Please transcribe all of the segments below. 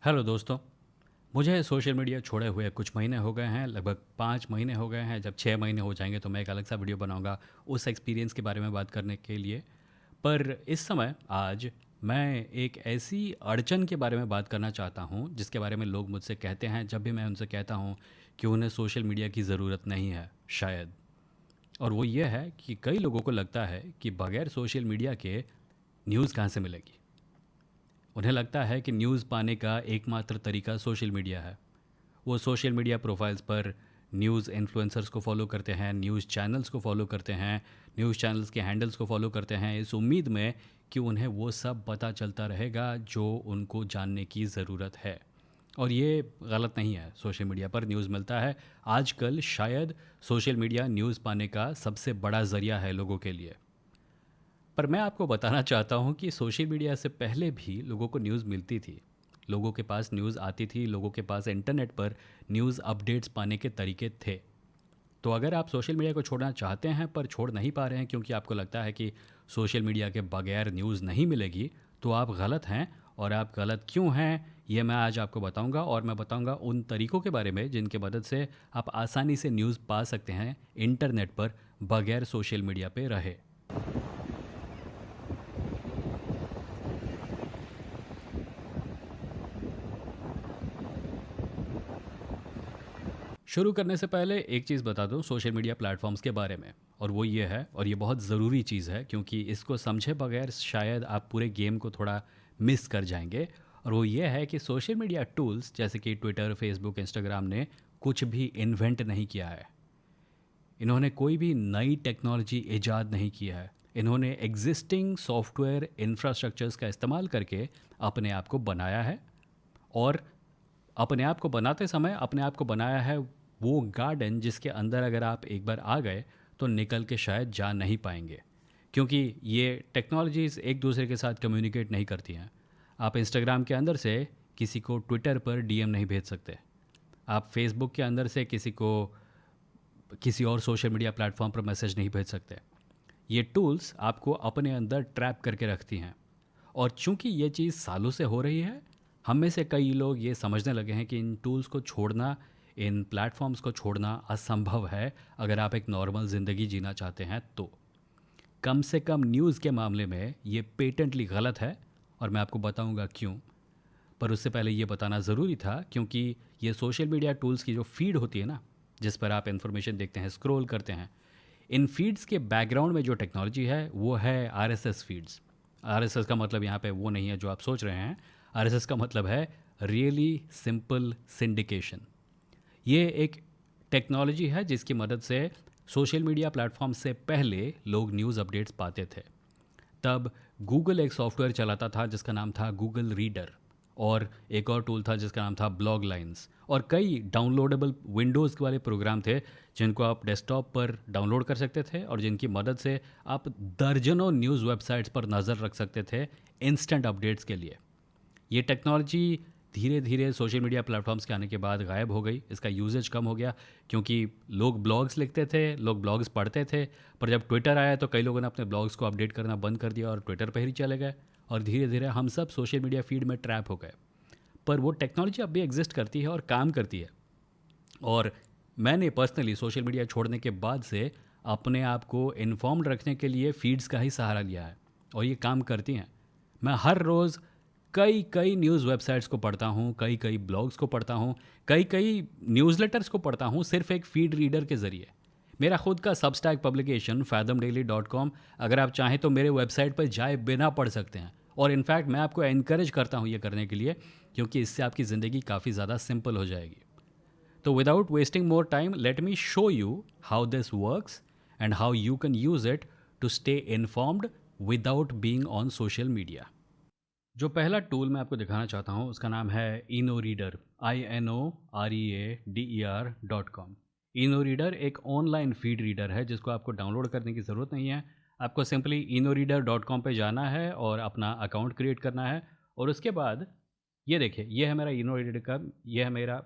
Hello दोस्तों। मुझे social media छोड़े हुए कुछ महीने हो गए हैं, लगभग 5 महीने हो गए हैं। जब 6 महीने हो जाएंगे तो मैं एक अलग सा वीडियो बनाऊंगा उस एक्सपीरियंस के बारे में बात करने के लिए। पर इस समय आज मैं एक ऐसी अड़चन के बारे में बात करना चाहता हूं जिसके बारे में लोग मुझसे कहते हैं जब भी मैं उनसे कहता हूं कि उन्हें सोशल मीडिया की ज़रूरत नहीं है शायद। और वो ये है कि कई लोगों को लगता है कि बगैर सोशल मीडिया के न्यूज़ कहाँ से मिलेगी। उन्हें लगता है कि न्यूज़ पाने का एकमात्र तरीका सोशल मीडिया है। वो सोशल मीडिया प्रोफाइल्स पर न्यूज़ इन्फ्लुएंसर्स को फॉलो करते हैं, न्यूज़ चैनल्स को फॉलो करते हैं, न्यूज़ चैनल्स के हैंडल्स को फॉलो करते हैं इस उम्मीद में कि उन्हें वो सब पता चलता रहेगा जो उनको जानने की ज़रूरत है। और ये गलत नहीं है, सोशल मीडिया पर न्यूज़ मिलता है। आजकल शायद सोशल मीडिया न्यूज़ पाने का सबसे बड़ा ज़रिया है लोगों के लिए। पर मैं आपको बताना चाहता हूँ कि सोशल मीडिया से पहले भी लोगों को न्यूज़ मिलती थी। लोगों के पास न्यूज़ आती थी, लोगों के पास इंटरनेट पर न्यूज़ अपडेट्स पाने के तरीके थे। तो अगर आप सोशल मीडिया को छोड़ना चाहते हैं पर छोड़ नहीं पा रहे हैं क्योंकि आपको लगता है कि सोशल मीडिया के बगैर न्यूज़ नहीं मिलेगी, तो आप गलत हैं। और आप गलत क्यों हैं ये मैं आज आपको बताऊंगा, और मैं बताऊंगा उन तरीकों के बारे में जिनके मदद से आप आसानी से न्यूज़ पा सकते हैं इंटरनेट पर बगैर सोशल मीडिया पे रहे। शुरू करने से पहले एक चीज़ बता दूं सोशल मीडिया प्लेटफॉर्म्स के बारे में, और वो ये है, और ये बहुत ज़रूरी चीज़ है क्योंकि इसको समझे बगैर शायद आप पूरे गेम को थोड़ा मिस कर जाएंगे। और वो ये है कि सोशल मीडिया टूल्स जैसे कि ट्विटर, फेसबुक, इंस्टाग्राम ने कुछ भी इन्वेंट नहीं किया है। इन्होंने कोई भी नई टेक्नोलॉजी ईजाद नहीं किया है। इन्होंने एग्जिस्टिंग सॉफ्टवेयर इंफ्रास्ट्रक्चर्स का इस्तेमाल करके अपने आप को बनाया है। और अपने आप को बनाते समय अपने आप को बनाया है वो गार्डन जिसके अंदर अगर आप एक बार आ गए तो निकल के शायद जा नहीं पाएंगे, क्योंकि ये टेक्नोलॉजीज़ एक दूसरे के साथ कम्युनिकेट नहीं करती हैं। आप इंस्टाग्राम के अंदर से किसी को ट्विटर पर डीएम नहीं भेज सकते। आप फेसबुक के अंदर से किसी को किसी और सोशल मीडिया प्लेटफॉर्म पर मैसेज नहीं भेज सकते। ये टूल्स आपको अपने अंदर ट्रैप करके रखती हैं। और चूंकि ये चीज़ सालों से हो रही है, हम में से कई लोग ये समझने लगे हैं कि इन टूल्स को छोड़ना, इन प्लेटफॉर्म्स को छोड़ना असंभव है अगर आप एक नॉर्मल ज़िंदगी जीना चाहते हैं तो। कम से कम न्यूज़ के मामले में ये पेटेंटली गलत है, और मैं आपको बताऊंगा क्यों। पर उससे पहले ये बताना ज़रूरी था क्योंकि ये सोशल मीडिया टूल्स की जो फीड होती है ना, जिस पर आप इन्फॉर्मेशन देखते हैं, स्क्रॉल करते हैं, इन फीड्स के बैकग्राउंड में जो टेक्नोलॉजी है वो है आरएसएस फीड्स। आरएसएस का मतलब यहाँ पे वो नहीं है जो आप सोच रहे हैं। आरएसएस का मतलब है रियली सिंपल सिंडिकेशन। ये एक टेक्नोलॉजी है जिसकी मदद से सोशल मीडिया प्लेटफॉर्म से पहले लोग न्यूज़ अपडेट्स पाते थे। तब गूगल एक सॉफ्टवेयर चलाता था जिसका नाम था गूगल रीडर, और एक और टूल था जिसका नाम था ब्लॉग लाइन्स, और कई डाउनलोडेबल विंडोज़ वाले प्रोग्राम थे जिनको आप डेस्कटॉप पर डाउनलोड कर सकते थे और जिनकी मदद से आप दर्जनों न्यूज़ वेबसाइट्स पर नज़र रख सकते थे इंस्टेंट अपडेट्स के लिए। ये टेक्नोलॉजी धीरे धीरे सोशल मीडिया प्लेटफॉर्म्स के आने के बाद गायब हो गई। इसका यूजेज कम हो गया क्योंकि लोग ब्लॉग्स लिखते थे, लोग ब्लॉग्स पढ़ते थे। पर जब ट्विटर आया तो कई लोगों ने अपने ब्लॉग्स को अपडेट करना बंद कर दिया और ट्विटर पर ही चले गए, और धीरे धीरे हम सब सोशल मीडिया फीड में ट्रैप हो गए। पर वो टेक्नोलॉजी अब भी एग्जिस्ट करती है और काम करती है। और मैंने पर्सनली सोशल मीडिया छोड़ने के बाद से अपने आप को इन्फॉर्म्ड रखने के लिए फीड्स का ही सहारा लिया है, और ये काम करती हैं। मैं हर रोज़ कई कई न्यूज़ वेबसाइट्स को पढ़ता हूँ, कई कई ब्लॉग्स को पढ़ता हूँ, कई कई न्यूज़लेटर्स को पढ़ता हूँ सिर्फ एक फीड रीडर के ज़रिए। मेरा खुद का सबस्टैक पब्लिकेशन fathomdaily.com, अगर आप चाहें तो मेरे वेबसाइट पर जाए बिना पढ़ सकते हैं। और इनफैक्ट मैं आपको एनकरेज करता हूँ ये करने के लिए, क्योंकि इससे आपकी ज़िंदगी काफ़ी ज़्यादा सिंपल हो जाएगी। तो without wasting more time, let me show you how this works and how you can use it to stay informed without being on social media. जो पहला टूल मैं आपको दिखाना चाहता हूँ उसका नाम है इनो रीडर, INOREADER.com। इनो रीडर एक ऑनलाइन फीड रीडर है जिसको आपको डाउनलोड करने की ज़रूरत नहीं है। आपको सिंपली inoreader.com पे जाना है और अपना अकाउंट क्रिएट करना है। और उसके बाद ये देखिए, ये है मेरा इनो रीडर का, ये है मेरा,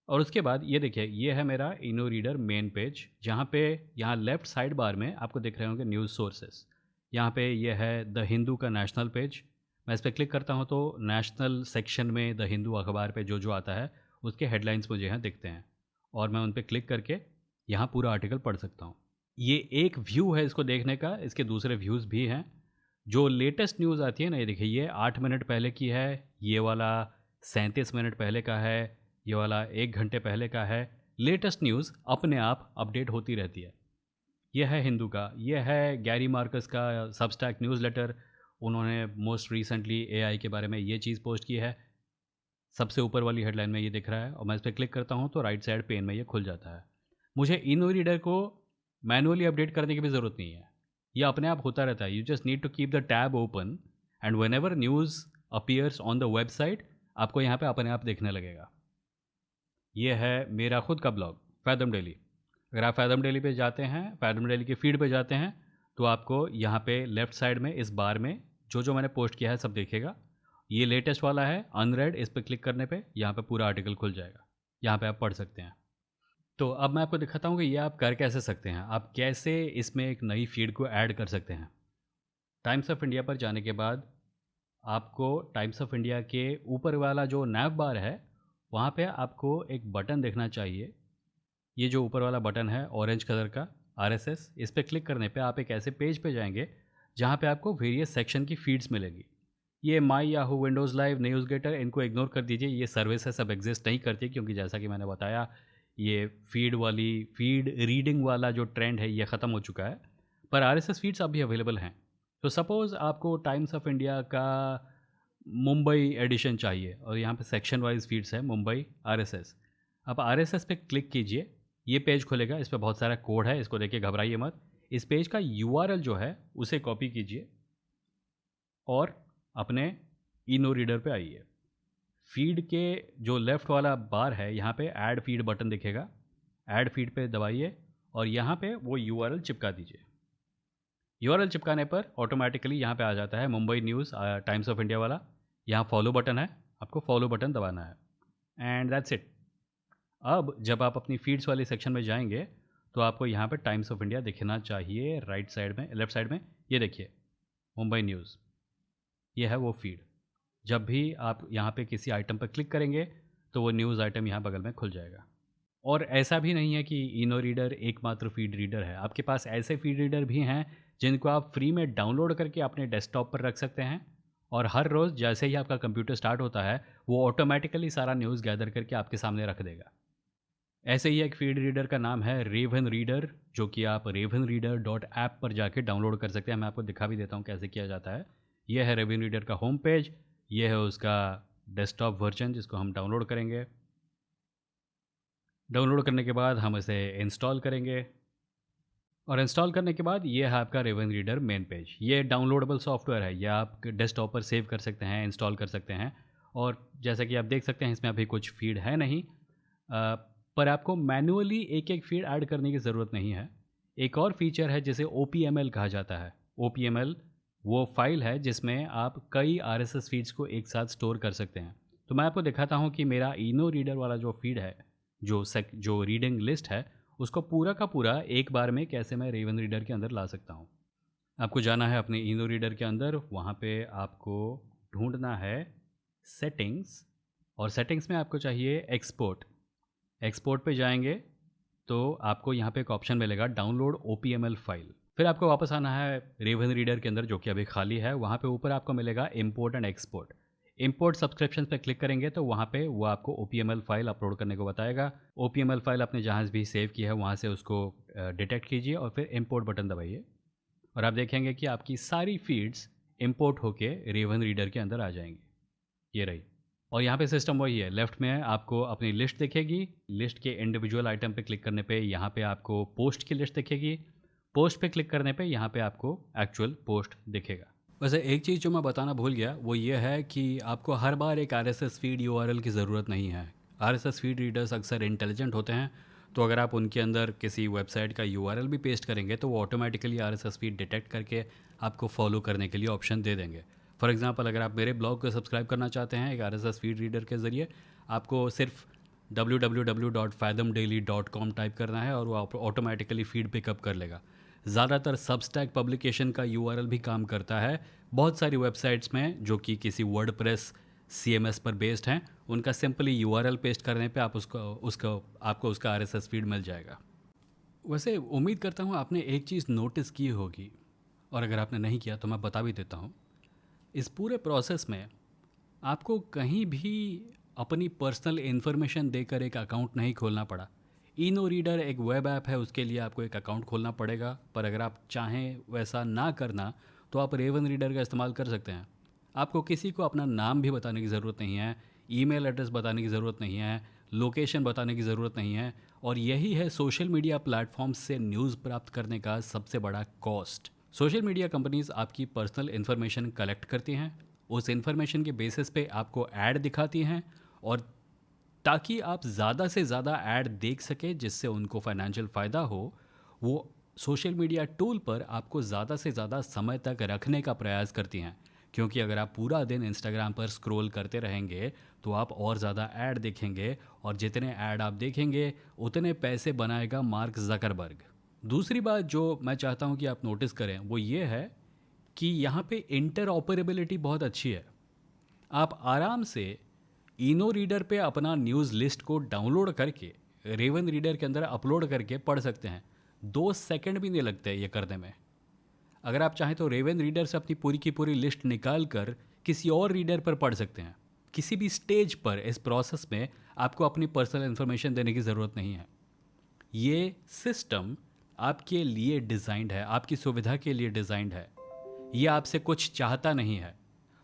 और उसके बाद ये देखिए, ये है मेरा इनो रीडर मेन पेज, जहाँ पे यहाँ लेफ्ट साइड बार में आपको दिख रहे होंगे न्यूज़ सोर्सेस। यहाँ पे ये है द हिंदू का नेशनल पेज, मैं इस पर क्लिक करता हूँ तो नेशनल सेक्शन में द हिंदू अखबार पे जो जो आता है उसके हेडलाइंस मुझे यहाँ दिखते हैं, और मैं उन पर क्लिक करके यहाँ पूरा आर्टिकल पढ़ सकता हूँ। ये एक व्यू है इसको देखने का, इसके दूसरे व्यूज़ भी हैं। जो लेटेस्ट न्यूज़ आती है ना, ये देखिए, ये 8 मिनट पहले की है, ये वाला 37 मिनट पहले का है, ये वाला 1 घंटे पहले का है। लेटेस्ट न्यूज़ अपने आप अपडेट होती रहती है। यह है हिंदू का, यह है गैरी मार्कस का सबस्टैक न्यूज़लेटर। उन्होंने मोस्ट रिसेंटली एआई के बारे में ये चीज़ पोस्ट की है। सबसे ऊपर वाली हेडलाइन में ये दिख रहा है, और मैं इस पर क्लिक करता हूँ तो राइट साइड पेन में ये खुल जाता है। मुझे इनो रीडर को मैनुअली अपडेट करने की भी ज़रूरत नहीं है, ये अपने आप होता रहता है। You just need to keep the tab open and whenever news appears on the website, आपको यहाँ पे अपने आप देखने लगेगा। ये है मेरा खुद का ब्लॉग फैदम डेली। अगर आप फैदम डेली पे जाते हैं, फैदम डेली के फीड पे जाते हैं, तो आपको यहाँ पे लेफ़्ट साइड में इस बार में जो जो मैंने पोस्ट किया है सब दिखेगा। ये लेटेस्ट वाला है अनरेड, इस पर क्लिक करने पे यहाँ पे पूरा आर्टिकल खुल जाएगा, यहाँ पे आप पढ़ सकते हैं। तो अब मैं आपको दिखाता हूँ कि ये आप कर कैसे सकते हैं, आप कैसे इसमें एक नई फीड को ऐड कर सकते हैं। टाइम्स ऑफ इंडिया पर जाने के बाद आपको टाइम्स ऑफ इंडिया के ऊपर वाला जो नैव बार है, वहाँ पे आपको एक बटन देखना चाहिए। ये जो ऊपर वाला बटन है ऑरेंज कलर का, आरएसएस, इस पर क्लिक करने पे आप एक ऐसे पेज पे जाएंगे जहाँ पे आपको वेरियस सेक्शन की फीड्स मिलेंगी। ये my Yahoo, Windows Live, News Gator, इनको इग्नोर कर दीजिए, ये सर्विसेज सब एग्जिस्ट नहीं करती, क्योंकि जैसा कि मैंने बताया ये फीड रीडिंग वाला जो ट्रेंड है ये ख़त्म हो चुका है। पर आरएसएस फीड्स अभी अवेलेबल हैं। तो सपोज़ आपको टाइम्स ऑफ इंडिया का मुंबई एडिशन चाहिए, और यहाँ पे सेक्शन वाइज फीड्स है मुंबई आरएसएस। आप आरएसएस पे क्लिक कीजिए, ये पेज खुलेगा, इस पर बहुत सारा कोड है, इसको देखिए घबराइए मत। इस पेज का यूआरएल जो है उसे कॉपी कीजिए और अपने इनो रीडर पे आइए। फीड के जो लेफ़्ट वाला बार है यहाँ पे ऐड फीड बटन दिखेगा, ऐड फीड पे दबाइए और यहाँ पे वो यूआरएल चिपका दीजिए। यूआरएल चिपकाने पर ऑटोमेटिकली यहाँ पे आ जाता है Mumbai news times of India वाला। यहाँ फॉलो बटन है, आपको फॉलो बटन दबाना है एंड दैट्स इट। अब जब आप अपनी फीड्स वाले सेक्शन में जाएंगे तो आपको यहाँ पे टाइम्स ऑफ इंडिया दिखना चाहिए राइट साइड में, लेफ़्ट साइड में। ये देखिए मुंबई न्यूज़, ये है वो फीड। जब भी आप यहाँ पे किसी आइटम पर क्लिक करेंगे तो वो न्यूज़ आइटम यहाँ बगल में खुल जाएगा। और ऐसा भी नहीं है कि इनो रीडर एकमात्र फीड रीडर है, आपके पास ऐसे फीड रीडर भी हैं जिनको आप फ्री में डाउनलोड करके अपने डेस्कटॉप पर रख सकते हैं, और हर रोज़ जैसे ही आपका कंप्यूटर स्टार्ट होता है वो ऑटोमेटिकली सारा न्यूज़ गैदर करके आपके सामने रख देगा। ऐसे ही एक फीड रीडर का नाम है रेवन रीडर, जो कि आप ravenreader.app पर जाके डाउनलोड कर सकते हैं। मैं आपको दिखा भी देता हूँ कैसे किया जाता है। यह है रेवन रीडर का होम पेज, ये है उसका डेस्कटॉप वर्जन जिसको हम डाउनलोड करेंगे। डाउनलोड करने के बाद हम इसे इंस्टॉल करेंगे, और इंस्टॉल करने के बाद ये है आपका रेवन रीडर मेन पेज। ये डाउनलोडेबल सॉफ्टवेयर है, ये आप डेस्कटॉप पर सेव कर सकते हैं, इंस्टॉल कर सकते हैं। और जैसा कि आप देख सकते हैं इसमें अभी कुछ फीड है नहीं, पर आपको मैनुअली एक एक फीड ऐड करने की ज़रूरत नहीं है। एक और फीचर है जिसे OPML कहा जाता है। OPML वो फाइल है जिसमें आप कई RSS फीड्स को एक साथ स्टोर कर सकते हैं। तो मैं आपको दिखाता हूँ कि मेरा इनो रीडर वाला जो फीड है, जो रीडिंग लिस्ट है, उसको पूरा का पूरा एक बार में कैसे मैं रेवन रीडर के अंदर ला सकता हूँ। आपको जाना है अपने इनो रीडर के अंदर, वहाँ पे आपको ढूंढना है सेटिंग्स, और सेटिंग्स में आपको चाहिए एक्सपोर्ट। एक्सपोर्ट पे जाएंगे तो आपको यहाँ पे एक ऑप्शन मिलेगा डाउनलोड OPML फाइल। फिर आपको वापस आना है रेवन रीडर के अंदर जो कि अभी खाली है, वहाँ पे ऊपर आपको मिलेगा import and export. Import subscription पे क्लिक करेंगे तो वहाँ पे वो आपको OPML फाइल अपलोड करने को बताएगा। OPML फाइल आपने जहाँ भी सेव की है वहाँ से उसको डिटेक्ट कीजिए और फिर इंपोर्ट बटन दबाइए, और आप देखेंगे कि आपकी सारी फीड्स इंपोर्ट होके रेवन रीडर के अंदर आ जाएंगी। ये रही। और यहाँ पे सिस्टम वही है, लेफ्ट में आपको अपनी लिस्ट दिखेगी, लिस्ट के इंडिविजुअल आइटम पे क्लिक करने पे यहाँ पे आपको पोस्ट की लिस्ट दिखेगी, पोस्ट पे क्लिक करने पे यहाँ पे आपको एक्चुअल पोस्ट दिखेगा। वैसे एक चीज़ जो मैं बताना भूल गया वो ये है कि आपको हर बार एक RSS फीड URL की ज़रूरत नहीं है। RSS फीड रीडर्स अक्सर इंटेलिजेंट होते हैं, तो अगर आप उनके अंदर किसी वेबसाइट का URL भी पेस्ट करेंगे तो वो ऑटोमेटिकली RSS फीड डिटेक्ट करके आपको फॉलो करने के लिए ऑप्शन दे देंगे। फॉर एग्जांपल, अगर आप मेरे ब्लॉग को सब्सक्राइब करना चाहते हैं एक RSS फीड रीडर के ज़रिए, आपको सिर्फ www.fathomdaily.com टाइप करना है और वो ऑटोमेटिकली फीड पिकअप कर लेगा। ज़्यादातर सबस्टैक पब्लिकेशन का URL भी काम करता है, बहुत सारी वेबसाइट्स में जो कि किसी वर्डप्रेस CMS पर बेस्ड हैं, उनका सिंपली URL पेस्ट करने पे आप आपको उसका RSS फीड मिल जाएगा। वैसे उम्मीद करता हूँ आपने एक चीज़ नोटिस की होगी, और अगर आपने नहीं किया तो मैं बता भी देता हूँ। इस पूरे प्रोसेस में आपको कहीं भी अपनी पर्सनल इन्फॉर्मेशन देकर एक अकाउंट नहीं खोलना पड़ा। इनो रीडर एक वेब ऐप है, उसके लिए आपको एक अकाउंट खोलना पड़ेगा, पर अगर आप चाहें वैसा ना करना तो आप रेवन रीडर का इस्तेमाल कर सकते हैं। आपको किसी को अपना नाम भी बताने की ज़रूरत नहीं है, ईमेल एड्रेस बताने की ज़रूरत नहीं है, लोकेशन बताने की ज़रूरत नहीं है, और यही है सोशल मीडिया प्लेटफॉर्म्स से न्यूज़ प्राप्त करने का सबसे बड़ा कॉस्ट। सोशल मीडिया कंपनीज आपकी पर्सनल इन्फॉर्मेशन कलेक्ट करती हैं, उस इन्फॉर्मेशन के बेसिस पे आपको ऐड दिखाती हैं, और ताकि आप ज़्यादा से ज़्यादा ऐड देख सकें जिससे उनको फाइनेंशियल फ़ायदा हो, वो सोशल मीडिया टूल पर आपको ज़्यादा से ज़्यादा समय तक रखने का प्रयास करती हैं। क्योंकि अगर आप पूरा दिन इंस्टाग्राम पर स्क्रॉल करते रहेंगे तो आप और ज़्यादा ऐड देखेंगे, और जितने ऐड आप देखेंगे उतने पैसे बनाएगा मार्क ज़करबर्ग। दूसरी बात जो मैं चाहता हूँ कि आप नोटिस करें वो ये है कि यहाँ पे इंटर ऑपरेबिलिटी बहुत अच्छी है। आप आराम से इनो रीडर पे अपना न्यूज़ लिस्ट को डाउनलोड करके रेवन रीडर के अंदर अपलोड करके पढ़ सकते हैं। 2 सेकंड भी नहीं लगते ये करने में। अगर आप चाहें तो रेवन रीडर से अपनी पूरी की पूरी लिस्ट निकाल कर किसी और रीडर पर पढ़ सकते हैं। किसी भी स्टेज पर इस प्रोसेस में आपको अपनी पर्सनल इन्फॉर्मेशन देने की ज़रूरत नहीं है। ये सिस्टम आपके लिए डिज़ाइंड है, आपकी सुविधा के लिए डिज़ाइंड है। ये आपसे कुछ चाहता नहीं है,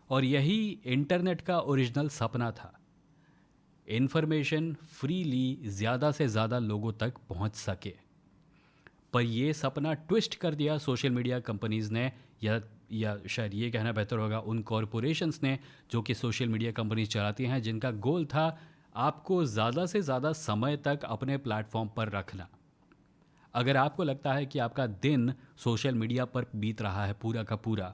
और यही इंटरनेट का ओरिजिनल सपना था। इन्फॉर्मेशन फ्रीली ज़्यादा से ज़्यादा लोगों तक पहुंच सके। पर ये सपना ट्विस्ट कर दिया सोशल मीडिया कंपनीज़ ने, या शायद ये कहना बेहतर होगा उन कॉरपोरेशंस ने जो कि सोशल मीडिया कंपनीज चलाती हैं, जिनका गोल था आपको ज़्यादा से ज़्यादा समय तक अपने प्लेटफॉर्म पर रखना। अगर आपको लगता है कि आपका दिन सोशल मीडिया पर बीत रहा है पूरा का पूरा,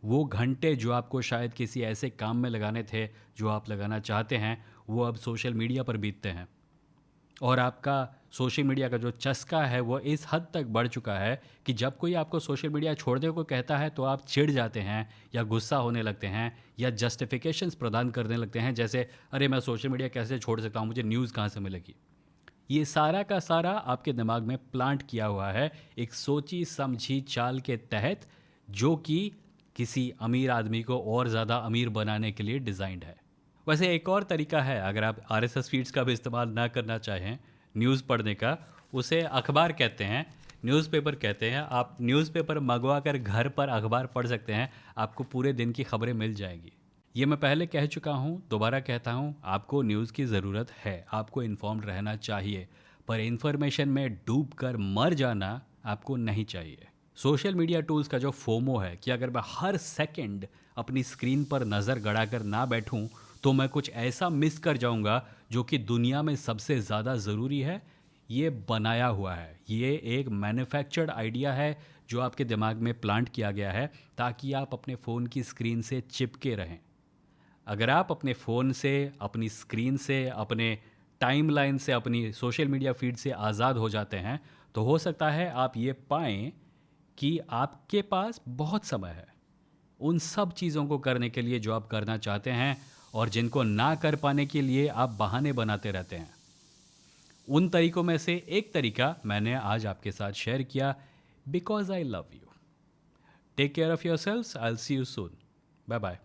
वो घंटे जो आपको शायद किसी ऐसे काम में लगाने थे जो आप लगाना चाहते हैं, वो अब सोशल मीडिया पर बीतते हैं, और आपका सोशल मीडिया का जो चस्का है वो इस हद तक बढ़ चुका है कि जब कोई आपको सोशल मीडिया छोड़ने को कहता है तो आप चिढ़ जाते हैं, या गुस्सा होने लगते हैं, या जस्टिफिकेशंस प्रदान करने लगते हैं, जैसे अरे मैं सोशल मीडिया कैसे छोड़ सकता हूँ, मुझे न्यूज़ कहाँ से मिलेगी। ये सारा का सारा आपके दिमाग में प्लांट किया हुआ है एक सोची समझी चाल के तहत, जो कि किसी अमीर आदमी को और ज़्यादा अमीर बनाने के लिए डिज़ाइंड है। वैसे एक और तरीका है, अगर आप RSS फीड्स का भी इस्तेमाल ना करना चाहें न्यूज़ पढ़ने का, उसे अखबार कहते हैं, न्यूज़पेपर कहते हैं। आप न्यूज़पेपर मंगवा कर घर पर अखबार पढ़ सकते हैं, आपको पूरे दिन की खबरें मिल जाएंगी। ये मैं पहले कह चुका हूँ, दोबारा कहता हूँ, आपको न्यूज़ की ज़रूरत है, आपको इन्फॉर्म्ड रहना चाहिए, पर इन्फॉर्मेशन में डूब कर मर जाना आपको नहीं चाहिए। सोशल मीडिया टूल्स का जो फोमो है कि अगर मैं हर सेकंड अपनी स्क्रीन पर नज़र गड़ाकर ना बैठूं तो मैं कुछ ऐसा मिस कर जाऊंगा जो कि दुनिया में सबसे ज़्यादा ज़रूरी है, ये बनाया हुआ है। ये एक मैन्युफैक्चर्ड आइडिया है जो आपके दिमाग में प्लांट किया गया है ताकि आप अपने फ़ोन की स्क्रीन से चिपके रहें। अगर आप अपने फ़ोन से, अपनी स्क्रीन से, अपने टाइमलाइन से, अपनी सोशल मीडिया फीड से आज़ाद हो जाते हैं तो हो सकता है आप ये पाएं कि आपके पास बहुत समय है उन सब चीज़ों को करने के लिए जो आप करना चाहते हैं, और जिनको ना कर पाने के लिए आप बहाने बनाते रहते हैं। उन तरीकों में से एक तरीका मैंने आज आपके साथ शेयर किया, because I love you. Take care of your selves, I will see you soon. Bye bye.